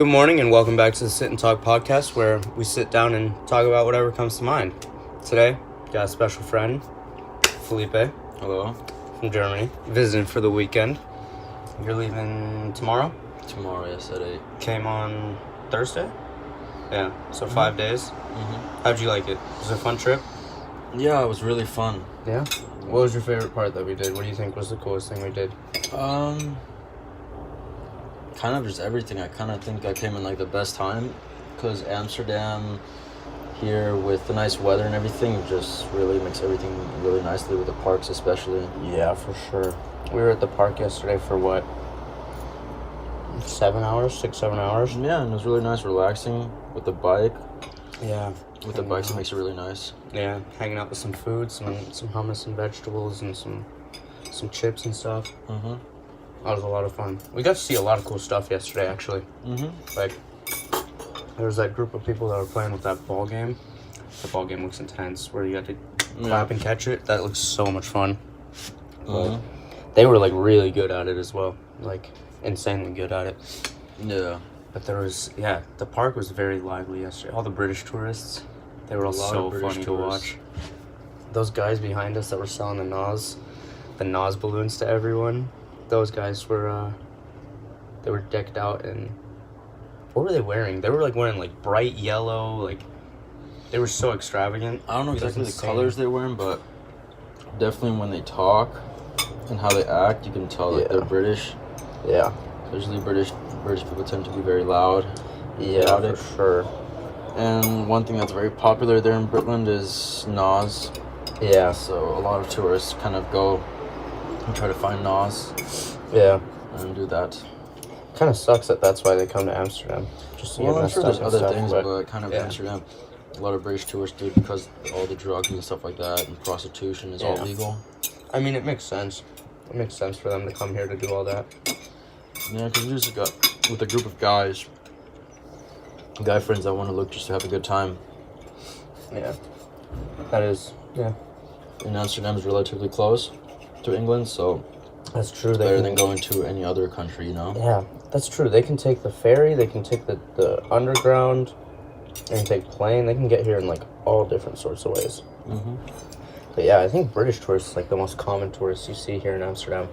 Good morning and welcome back to the Sit and Talk podcast where we sit down and talk about whatever comes to mind. Today, got a special friend, Felipe. Hello. From Germany, visiting for the weekend. You're leaving tomorrow? Tomorrow, yes, at 8. Came on Thursday? Yeah, so 5 days. How'd you like it? Was it a fun trip? Yeah, it was really fun. Yeah? What was your favorite part that we did? What do you think was the coolest thing we did? Kind of just everything. I kind of think I came in like the best time because Amsterdam here with the nice weather and everything just really makes everything really nicely with the parks especially. Yeah, for sure. We were at the park yesterday for what? 7 hours? 6-7 hours? Yeah, and it was really nice relaxing with the bike. Yeah. With the bikes, it makes it really nice. Yeah, hanging out with some food, some hummus and vegetables and some chips and stuff. That was a lot of fun. We got to see a lot of cool stuff yesterday, actually. Like, there was that group of people that were playing with that ball game. The ball game looks intense, where you got to clap and catch it. That looks so much fun. But they were, like, really good at it as well. Like, insanely good at it. Yeah. But there was, the park was very lively yesterday. All the British tourists, they were all so funny to watch. Those guys behind us that were selling the Nas balloons to everyone, those guys were, they were decked out in, what were they wearing? They were, like, wearing, like, bright yellow, like, they were so extravagant. I don't know exactly the colors they're wearing, but definitely when they talk and how they act, you can tell that they're British. Yeah. Usually British people tend to be very loud. Yeah, for sure. And one thing that's very popular there in Britland is Nas. Yeah. So a lot of tourists kind of go and try to find Nas. Yeah. And do that. Kind of sucks that that's why they come to Amsterdam. Just to get I'm sure there's other things, but kind of yeah. Amsterdam. A lot of British tourists do it because all the drugs and stuff like that and prostitution is all legal. I mean, it makes sense. It makes sense for them to come here to do all that. Yeah, because we just got with a group of guy friends that want to look just to have a good time. Yeah. That is, And Amsterdam is relatively close to England, so that's true. It's better than going to any other country, you know? Yeah, that's true. They can take the ferry, they can take the underground, they can take plane. They can get here in, like, all different sorts of ways. But yeah, I think British tourists is, like, the most common tourists you see here in Amsterdam.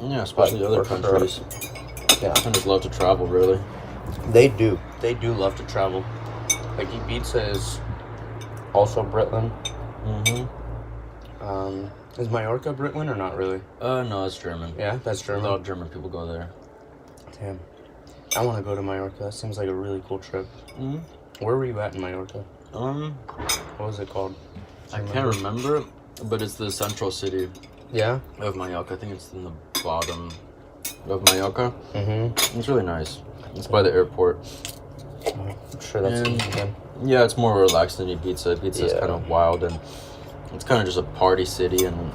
Yeah, especially other countries. Yeah. I just love to travel, really. They do. They do love to travel. Like, Ibiza is also Britland. Is Mallorca Britland or not really? No, it's German. Yeah, that's German. A lot of German people go there. Damn. I want to go to Mallorca. That seems like a really cool trip. Where were you at in Mallorca? What was it called? I can't remember, but it's the central city. Yeah? Of Mallorca. I think it's in the bottom of Mallorca. It's really nice. It's by the airport. I'm sure that's good. Yeah, it's more relaxed than Ibiza. Ibiza is kind of wild and it's kind of just a party city and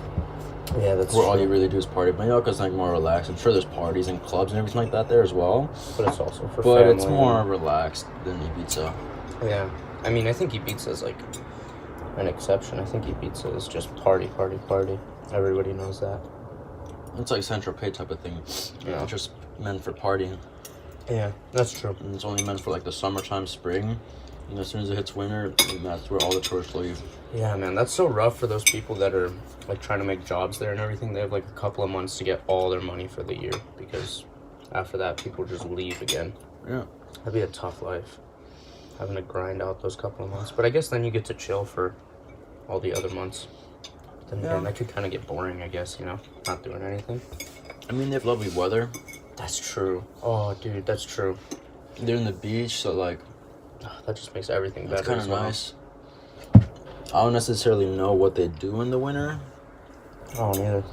that's where all you really do is party. Mallorca's like more relaxed. I'm sure there's parties and clubs and everything like that there as well. But it's also for family. But it's more relaxed than Ibiza. Yeah. I mean, I think Ibiza is like an exception. I think Ibiza is just party. Everybody knows that. It's like Saint-Tropez type of thing. Yeah. It's just meant for partying. Yeah, that's true. And it's only meant for like the summertime, spring. And as soon as it hits winter, that's where all the tourists leave. Yeah, man, that's so rough for those people that are like trying to make jobs there and everything. They have like a couple of months to get all their money for the year because after that, people just leave again. Yeah. That'd be a tough life, having to grind out those couple of months. But I guess then you get to chill for all the other months. Then again, that could kind of get boring, I guess, you know, not doing anything. I mean, they have lovely weather. That's true. Oh, dude, that's true. They're in the beach, so like... that just makes everything better. It's kind of nice. I don't necessarily know what they do in the winter. I don't either.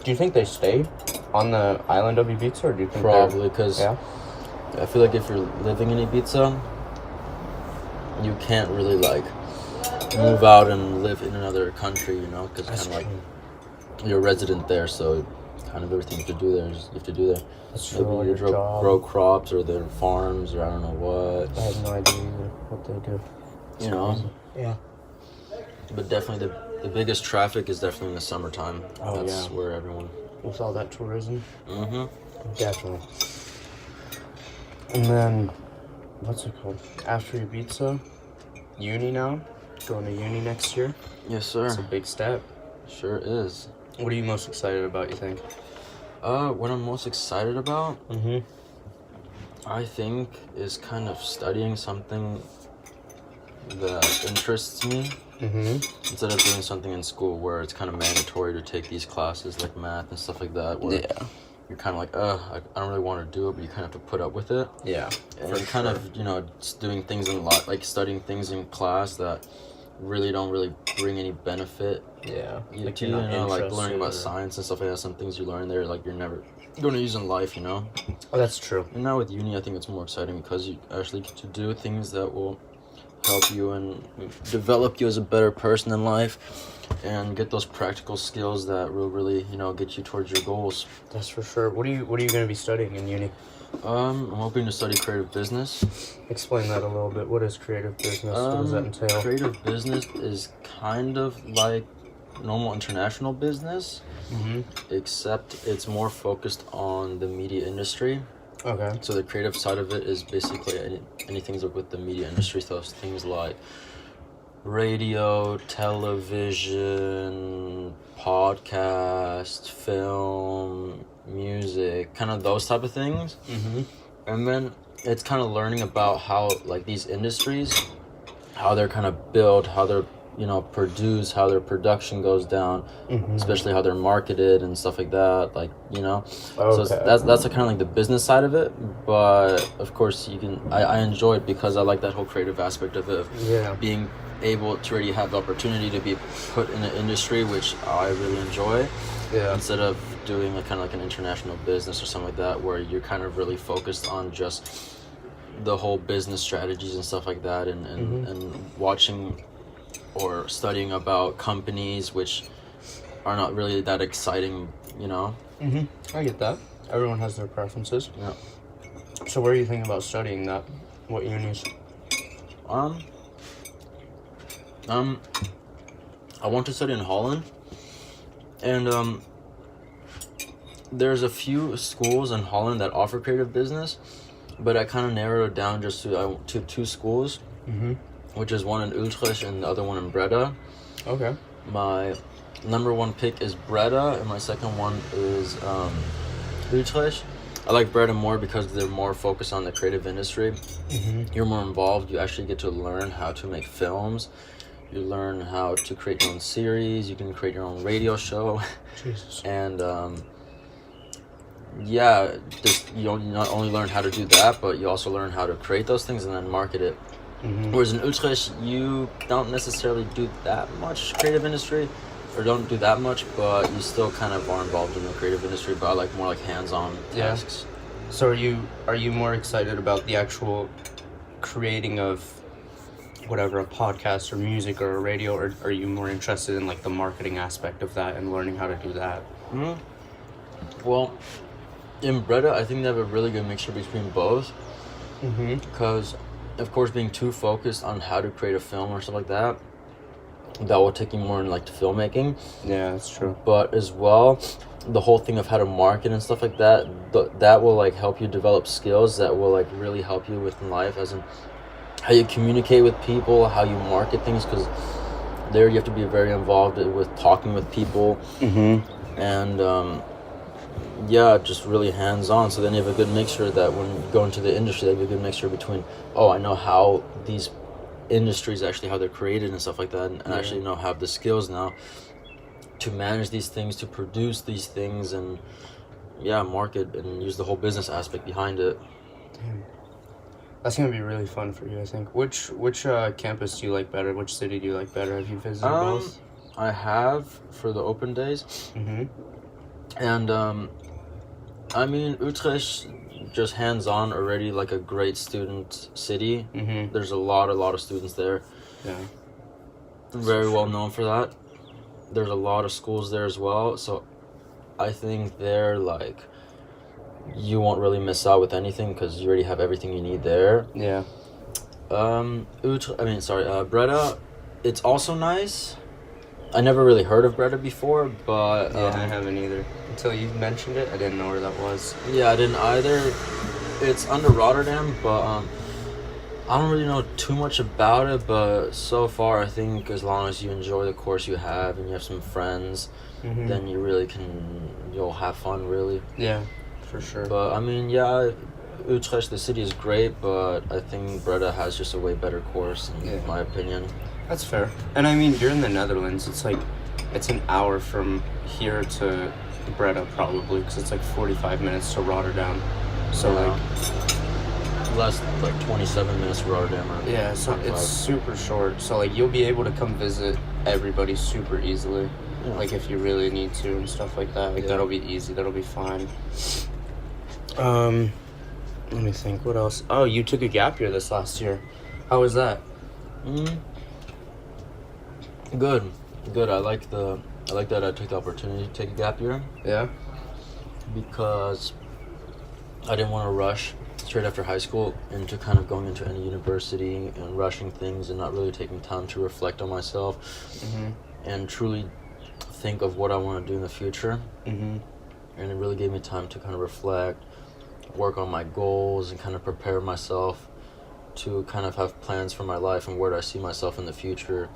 Do you think they stay on the island of Ibiza, or do you think probably, because I feel like if you're living in Ibiza, you can't really, like, move out and live in another country, you know? Because it's kind of like you're a resident there, so kind of everything you have to do there is you have to do there. That's true. Maybe you grow crops, or their farms, or I don't know what. I have no idea either what they do. You know? Yeah. But definitely the biggest traffic is definitely in the summertime. Oh, That's where everyone... With all that tourism? Mm-hmm. Definitely. And then, what's it called? After Ibiza, uni now. Going to uni next year. Yes, sir. It's a big step. Sure is. What are you most excited about, you think? What I'm most excited about, Mm-hmm. I think, is kind of studying something that interests me. Mm-hmm. Instead of doing something in school where it's kind of mandatory to take these classes like math and stuff like that, where you're kind of like, I don't really want to do it, but you kind of have to put up with it. Yeah. And you're kind of, just doing things like studying things in class that really don't really bring any benefit. Yeah. Like like learning about science and stuff like that. Some things you learn there, like you're never going to use in life, Oh, that's true. And now with uni, I think it's more exciting because you actually get to do things that will help you and develop you as a better person in life, and get those practical skills that will really, get you towards your goals. That's for sure. What are you going to be studying in uni? I'm hoping to study creative business. Explain that a little bit. What is creative business? What does that entail? Creative business is kind of like normal international business, except it's more focused on the media industry. Okay. So the creative side of it is basically anything with the media industry, so things like radio, television, podcast, film, music, kind of those type of things. Mm-hmm. And then it's kind of learning about how like these industries, how they're kind of built, how they're produced, how their production goes down, especially how they're marketed and stuff like that. Like so that's kind of like the business side of it. But of course, I enjoy it because I like that whole creative aspect of it. Being able to already have the opportunity to be put in an industry which I really enjoy. Instead of doing kind of like an international business or something like that, where you're kind of really focused on just the whole business strategies and stuff like that, and watching or studying about companies which are not really that exciting, I get that. Everyone has their preferences. Yeah. So where are you thinking about studying that? What unis? I want to study in Holland, and there's a few schools in Holland that offer creative business, but I kind of narrowed it down just to two schools, which is one in Utrecht and the other one in Breda. Okay. My number one pick is Breda, and my second one is Utrecht. I like Breda more because they're more focused on the creative industry. You're more involved. You actually get to learn how to make films. You learn how to create your own series. You can create your own radio show. Jesus. And you not only learn how to do that, but you also learn how to create those things and then market it. Whereas in Utrecht, you don't necessarily do that much creative industry, or don't do that much, but you still kind of are involved in the creative industry, but I like more like hands-on tasks. So are you more excited about the actual creating of whatever, a podcast or music or a radio, or are you more interested in like the marketing aspect of that and learning how to do that? Well, in Breda, I think they have a really good mixture between both. Because, of course, being too focused on how to create a film or stuff like that, that will take you more in like to filmmaking. Yeah, that's true. But as well, the whole thing of how to market and stuff like that, that will like help you develop skills that will like really help you within life, as in how you communicate with people, how you market things, because there you have to be very involved with talking with people. And just really hands-on. So then you have a good mixture that when you go into the industry, they have a good mixture between, I know how these industries actually, how they're created and stuff like that, and actually have the skills now to manage these things, to produce these things, and market and use the whole business aspect behind it. Damn. That's gonna be really fun for you, I think. Which campus do you like better? Which city do you like better? Have you visited both? I have, for the open days. And I mean, Utrecht, just hands-on, already like a great student city. There's a lot of students there. Very well known for that. There's a lot of schools there as well, so I think they're like, you won't really miss out with anything because you already have everything you need there. Breda, it's also nice. I never really heard of Breda before, but I haven't either. Until you mentioned it, I didn't know where that was. Yeah, I didn't either. It's under Rotterdam, but I don't really know too much about it. But so far, I think as long as you enjoy the course you have and you have some friends, then you really you'll have fun, really. Yeah, for sure. But I mean, yeah, Utrecht, the city is great, but I think Breda has just a way better course, in my opinion. That's fair. And I mean, you're in the Netherlands. It's like, it's an hour from here to Breda probably, because it's like 45 minutes to Rotterdam. So like, less like 27 minutes to Rotterdam. Or yeah, so 25. it's super short. So like, you'll be able to come visit everybody super easily. Yeah. Like if you really need to and stuff like that. Like that'll be easy. That'll be fine. Let me think. What else? Oh, you took a gap year this last year. How was that? Good. I like that I took the opportunity to take a gap year. Yeah. Because I didn't want to rush straight after high school into kind of going into any university and rushing things and not really taking time to reflect on myself and truly think of what I want to do in the future. And it really gave me time to kind of reflect, work on my goals, and kind of prepare myself to kind of have plans for my life and where do I see myself in the future.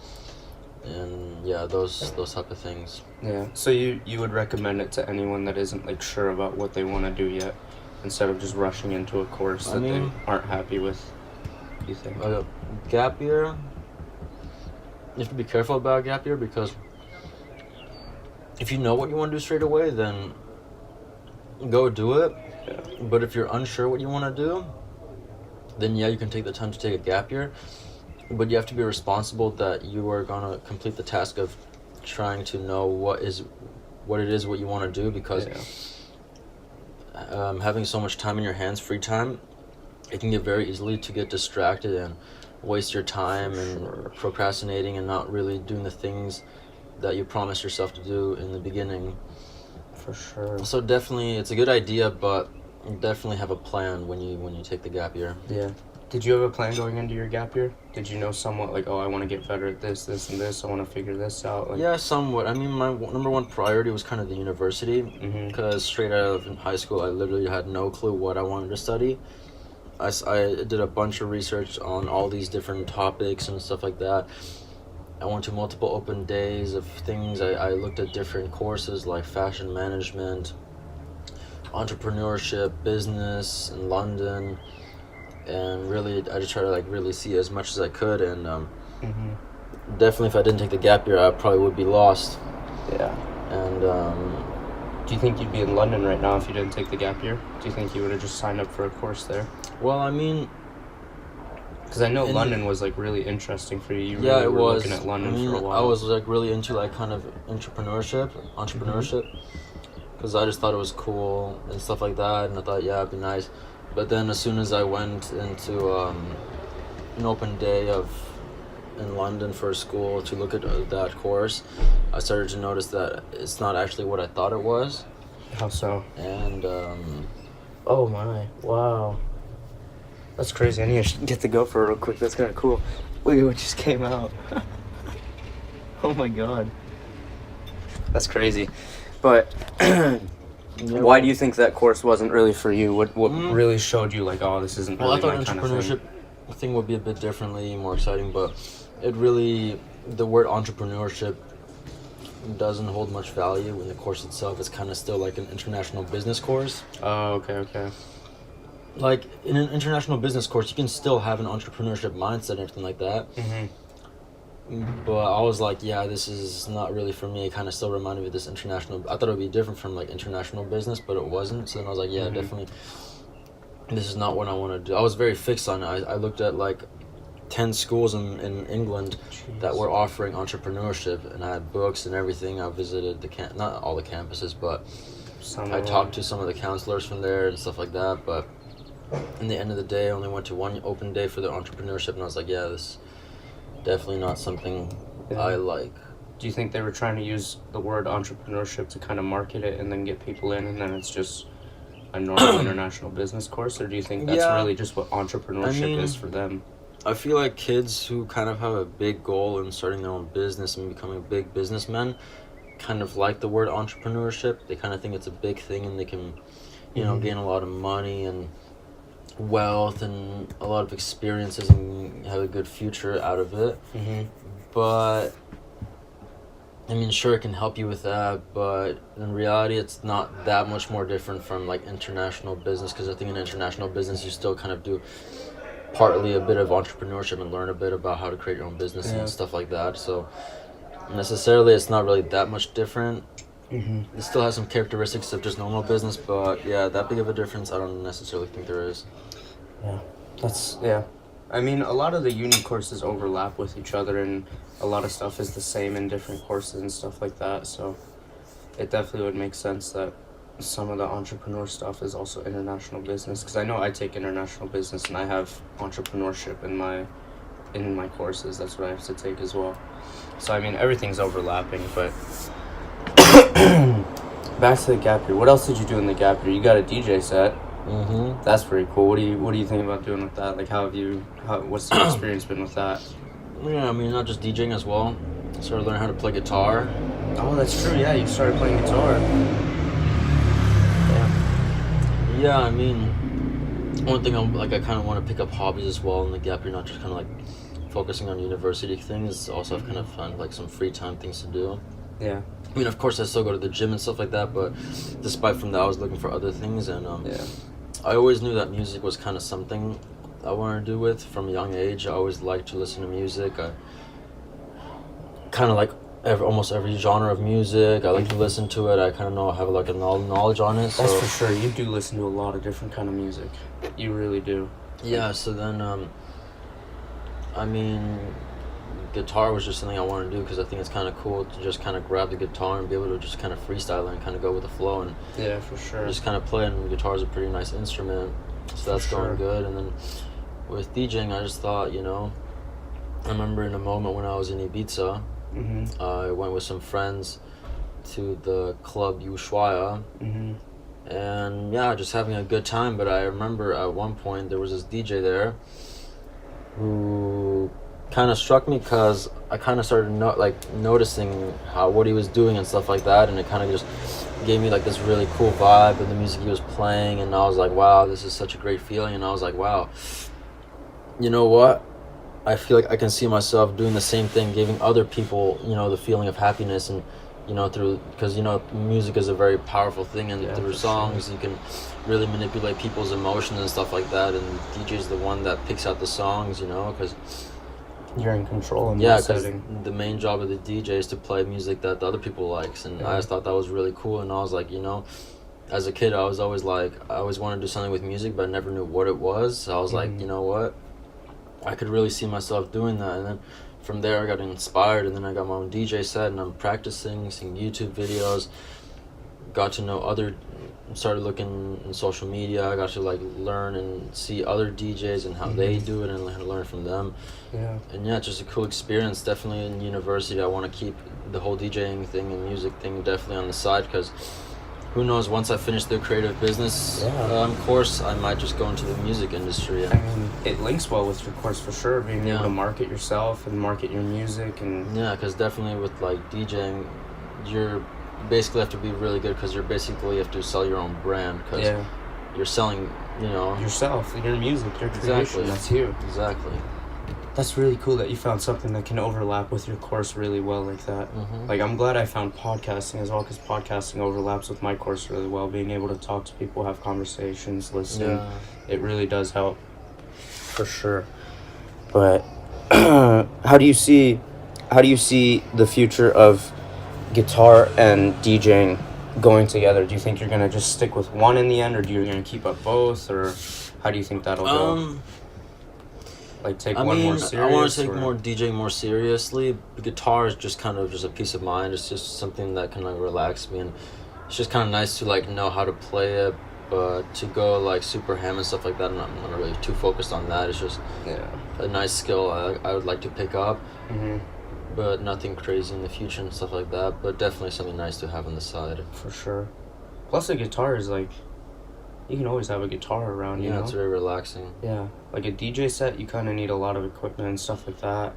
And yeah, those type of things. Yeah. So you would recommend it to anyone that isn't like sure about what they want to do yet, instead of just rushing into a course that they aren't happy with, you think? Gap year, you have to be careful about gap year, because if you know what you want to do straight away, then go do it. Yeah. But if you're unsure what you want to do, then yeah, you can take the time to take a gap year. But you have to be responsible that you are going to complete the task of trying to know what it is what you want to do, because having so much time in your hands, free time, it can get very easily to get distracted and waste your time and procrastinating and not really doing the things that you promised yourself to do in the beginning. For sure. So definitely, it's a good idea, but definitely have a plan when you take the gap year. Yeah. Did you have a plan going into your gap year? Did you know somewhat like, oh, I want to get better at this, and this. I want to figure this out. Like... Yeah, somewhat. I mean, my number one priority was kind of the university, because straight out of high school, I literally had no clue what I wanted to study. I did a bunch of research on all these different topics and stuff like that. I went to multiple open days of things. I looked at different courses like fashion management, entrepreneurship, business in London. And really, I just try to like really see as much as I could, and definitely, if I didn't take the gap year, I probably would be lost. Yeah. And do you think you'd be in London right now if you didn't take the gap year? Do you think you would have just signed up for a course there? Well, I mean, because I know London was like really interesting for you. Yeah, really it were was. Looking at London for a while. I was like really into like kind of entrepreneurship, because I just thought it was cool and stuff like that, and I thought, yeah, it'd be nice. But then as soon as I went into an open day in London for school to look at that course, I started to notice that it's not actually what I thought it was. How so? And oh my, wow. That's crazy. I need to get the GoPro real quick. That's kind of cool. Look at what just came out. Oh my god. That's crazy. But... why do you think that course wasn't really for you? What really showed you like, oh, this isn't really I thought my kind of entrepreneurship thing would be a bit differently, more exciting, but it really, the word entrepreneurship doesn't hold much value in the course itself. It's kind of still like an international business course. Oh, okay. Like in an international business course, you can still have an entrepreneurship mindset and everything like that. But I was like, yeah, this is not really for me. It kind of still reminded me of this international. I thought it would be different from like international business, but it wasn't. So then I was like, yeah, definitely, this is not what I want to do. I was very fixed on it. I looked at like 10 schools in England that were offering entrepreneurship, and I had books and everything. I visited not all the campuses, but I talked to some of the counselors from there and stuff like that. But in the end of the day, I only went to one open day for the entrepreneurship, and I was like, yeah, this definitely not something I like. Do you think they were trying to use the word entrepreneurship to kind of market it and then get people in, and then it's just a normal international business course, or do you think that's really just what entrepreneurship is for them? I feel like kids who kind of have a big goal in starting their own business and becoming big businessmen kind of like the word entrepreneurship. They kind of think it's a big thing and they can, gain a lot of money and wealth and a lot of experiences and have a good future out of it. But I mean, sure, it can help you with that, but in reality, it's not that much more different from like international business, because I think in international business, you still kind of do partly a bit of entrepreneurship and learn a bit about how to create your own business and stuff like that. So necessarily, it's not really that much different. It still has some characteristics of just normal business, but yeah, that big of a difference, I don't necessarily think there is. Yeah. I mean, a lot of the uni courses overlap with each other, and a lot of stuff is the same in different courses and stuff like that, so it definitely would make sense that some of the entrepreneur stuff is also international business, because I know I take international business and I have entrepreneurship in my courses. That's what I have to take as well. So, I mean, everything's overlapping, but back to the gap year. What else did you do in the gap year? You got a DJ set. That's pretty cool. What do you think about doing with that? Like, what's your experience been with that? Yeah, I mean, not just DJing as well. I started learning how to play guitar. Oh, that's true. Yeah, you started playing guitar. Yeah, I mean, one thing I kind of want to pick up hobbies as well in the gap year, not just kind of like focusing on university things. Also, I've kind of found like some free time things to do. Yeah. I mean, of course, I still go to the gym and stuff like that, but despite from that, I was looking for other things, and I always knew that music was kind of something I wanted to do with from a young age. I always liked to listen to music. I kind of like almost every genre of music. I like to listen to it. I kind of have like a knowledge on it. So. That's for sure. You do listen to a lot of different kind of music. You really do. Yeah, so then, I mean, guitar was just something I wanted to do because I think it's kind of cool to just kind of grab the guitar and be able to just kind of freestyle and kind of go with the flow and for sure. Just kind of play. And guitar is a pretty nice instrument, so that's going good. And then with DJing, I just thought, I remember in a moment when I was in Ibiza, I went with some friends to the club Ushuaia, and just having a good time. But I remember at one point there was this DJ there who kind of struck me because I kind of started noticing what he was doing and stuff like that, and it kind of just gave me like this really cool vibe and the music he was playing, and I was like, wow, this is such a great feeling. And I was like, wow, you know what, I feel like I can see myself doing the same thing, giving other people the feeling of happiness, and because music is a very powerful thing, and through songs you can really manipulate people's emotions and stuff like that, and DJ is the one that picks out the songs, because you're in control in that setting. The main job of the DJ is to play music that the other people likes, and I just thought that was really cool. And I was like, as a kid, I was always like, I always wanted to do something with music, but I never knew what it was. So I was like, you know what, I could really see myself doing that. And then from there I got inspired, and then I got my own DJ set, and I'm practicing, seeing YouTube videos, got to know started looking in social media. I got to learn and see other DJs and how they do it, and learn from them. And it's just a cool experience. Definitely in university I want to keep the whole DJing thing and music thing definitely on the side, because who knows, once I finish the creative business course, I might just go into the music industry. I mean, it links well with your course for sure, being able to market yourself and market your music. And because definitely with DJing, you basically have to be really good, because you basically have to sell your own brand, because you're selling yourself, your music, your creation. That's you. Exactly. That's really cool that you found something that can overlap with your course really well like that. Like, I'm glad I found podcasting as well, because podcasting overlaps with my course really well. Being able to talk to people, have conversations, listen, it really does help for sure. But how do you see the future of guitar and DJing going together? Do you think you're gonna just stick with one in the end, or do you gonna keep up both, or how do you think that'll go? Take one more serious? I want to take more DJing more seriously. The guitar is just kind of just a peace of mind. It's just something that can relax me, and it's just kind of nice to know how to play it. But to go super ham and stuff like that, I'm not really too focused on that. It's just a nice skill I would like to pick up. But nothing crazy in the future and stuff like that. But definitely something nice to have on the side. For sure. Plus, a guitar is you can always have a guitar around, you know? It's very relaxing. Yeah. Like a DJ set, you kind of need a lot of equipment and stuff like that.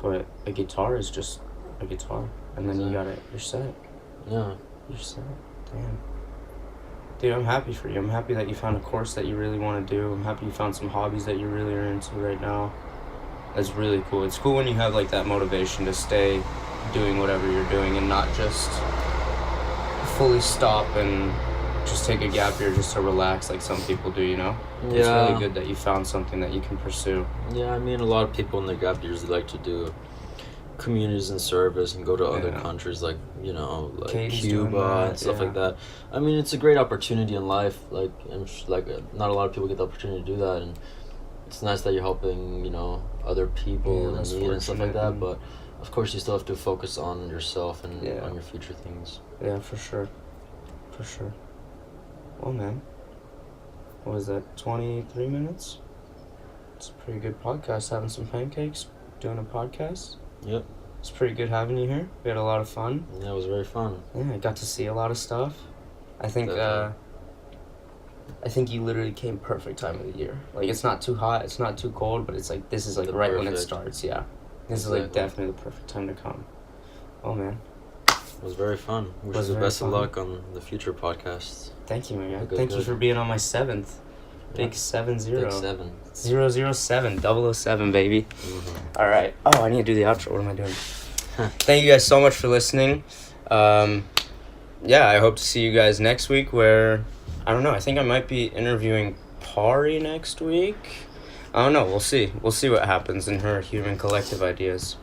But a guitar is just a guitar. And then you got it. You're set. Yeah. You're set. Dude, I'm happy for you. I'm happy that you found a course that you really want to do. I'm happy you found some hobbies that you really are into right now. That's really cool. It's cool when you have like that motivation to stay doing whatever you're doing and not just fully stop and just take a gap year just to relax like some people do, you know? Yeah. It's really good that you found something that you can pursue. Yeah, I mean, a lot of people in their gap years, they like to do communities and service and go to other countries like, you know, like Katie's Cuba and stuff like that. I mean, it's a great opportunity in life. Like, not a lot of people get the opportunity to do that, and it's nice that you're helping, you know, other people in need and stuff like that. But of course, you still have to focus on yourself and on your future things. Yeah, for sure. For sure. Well, man, what was that, 23 minutes? It's a pretty good podcast, having some pancakes, doing a podcast. Yep. It's pretty good having you here. We had a lot of fun. Yeah, it was very fun. Yeah, I got to see a lot of stuff. I think you literally came perfect time of the year. Like, it's not too hot, it's not too cold, but it's like, this is like right when it starts, yeah. This is like definitely the perfect time to come. Oh, man. It was very fun. Wish you the best of luck on the future podcasts. Thank you, man. Thank you for being on my 7th. Big 7-0. Big 7. 007, 007, baby. Mm-hmm. All right. Oh, I need to do the outro. What am I doing? Thank you guys so much for listening. Yeah, I hope to see you guys next week where, I don't know, I think I might be interviewing Pari next week. I don't know. We'll see. We'll see what happens in her human collective ideas.